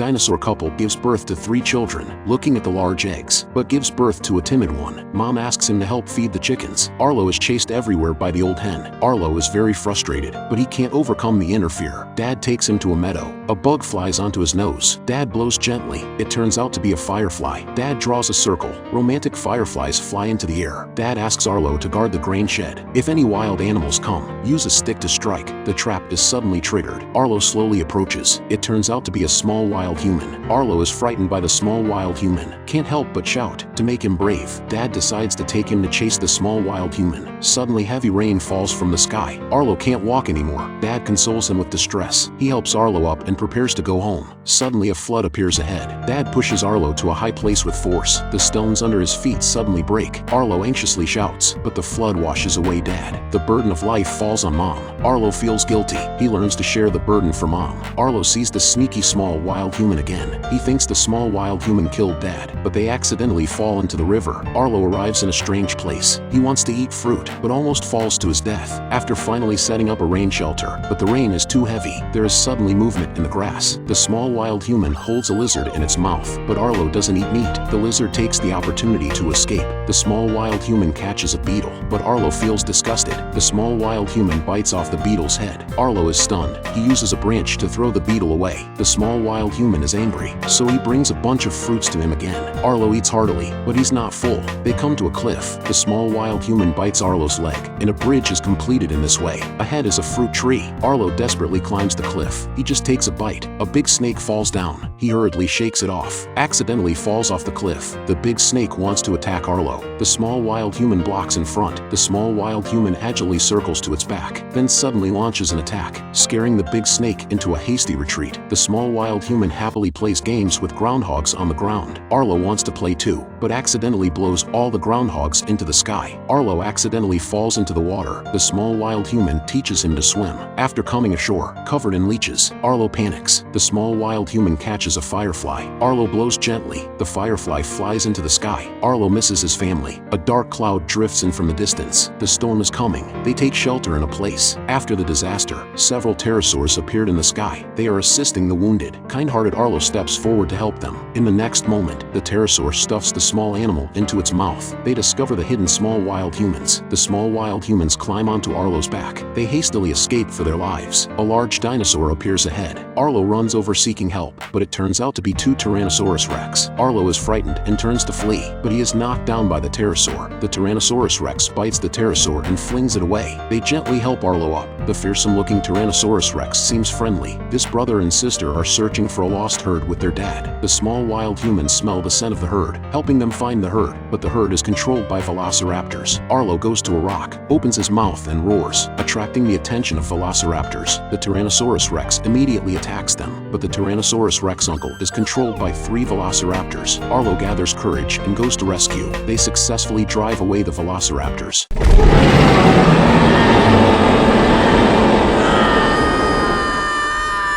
dinosaur couple gives birth to 3 children, looking at the large eggs, but gives birth to a timid one. Mom asks him to help feed the chickens. Arlo is chased everywhere by the old hen. Arlo is very frustrated, but he can't overcome the inner fear. Dad takes him to a meadow. A bug flies onto his nose. Dad blows gently. It turns out to be a firefly. Dad draws a circle. Romantic fireflies fly into the air. Dad asks Arlo to guard the grain shed. If any wild animals come, use a stick to strike. The trap is suddenly triggered. Arlo slowly approaches. It turns out to be a small wild human. Arlo is frightened by the small wild human. Can't help but shout. To make him brave, Dad decides to take him to chase the small wild human. Suddenly heavy rain falls from the sky. Arlo can't walk anymore. Dad consoles him with distress. He helps Arlo up and prepares to go home. Suddenly a flood appears ahead. Dad pushes Arlo to a high place with force. The stones under his feet suddenly break. Arlo anxiously shouts, but the flood washes away Dad. The burden of life falls on Mom. Arlo feels guilty. He learns to share the burden for Mom. Arlo sees the sneaky small wild human again. He thinks the small wild human killed Dad, but they accidentally fall into the river. Arlo arrives in a strange place. He wants to eat fruit, but almost falls to his death. After finally setting up a rain shelter, but the rain is too heavy. There is suddenly movement in the grass. The small wild human holds a lizard in its mouth, but Arlo doesn't eat meat. The lizard takes the opportunity to escape. The small wild human catches a beetle, but Arlo feels disgusted. The small wild human bites off the beetle's head. Arlo is stunned. He uses a branch to throw the beetle away. The small wild human is angry, so he brings a bunch of fruits to him again. Arlo eats heartily, but he's not full. They come to a cliff. The small wild human bites Arlo's leg, and a bridge is completed in this way. Ahead is a fruit tree. Arlo desperately climbs the cliff. He just takes a bite. A big snake falls down. He hurriedly shakes it off. Accidentally falls off the cliff. The big snake wants to attack Arlo. The small wild human blocks in front. The small wild human agilely circles to its back, then suddenly launches an attack, scaring the big snake into a hasty retreat. The small wild human happily plays games with groundhogs on the ground. Arlo wants to play too, but accidentally blows all the groundhogs into the sky. Arlo accidentally falls into the water. The small wild human teaches him to swim. After coming ashore, covered in leeches, Arlo panics. The small wild human catches a firefly. Arlo blows gently. The firefly flies into the sky. Arlo misses his family. A dark cloud drifts in from the distance. The storm is coming. They take shelter in a place. After the disaster, several pterosaurs appeared in the sky. They are assisting the wounded. Kind-hearted Arlo steps forward to help them. In the next moment, the pterosaur stuffs the small animal into its mouth. They discover the hidden small wild humans. The small wild humans climb onto Arlo's back. They hastily escape for their lives. A large dinosaur appears ahead. Arlo runs over seeking help, but it turns out to be 2 Tyrannosaurus Rex. Arlo is frightened and turns to flee, but he is knocked down by the pterosaur. The Tyrannosaurus Rex bites the pterosaur and flings it away. They gently help Arlo up. The fearsome-looking Tyrannosaurus Rex seems friendly. This brother and sister are searching for a lost herd with their dad. The small wild humans smell the scent of the herd, helping them find the herd, but the herd is controlled by velociraptors. Arlo goes to a rock, opens his mouth and roars, attracting the attention of velociraptors. The Tyrannosaurus Rex immediately attacks them, but the Tyrannosaurus Rex uncle is controlled by 3 velociraptors. Arlo gathers courage and goes to rescue. They successfully drive away the velociraptors.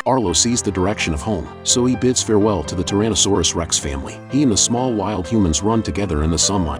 Arlo sees the direction of home, so he bids farewell to the Tyrannosaurus Rex family. He and the small wild humans run together in the sunlight.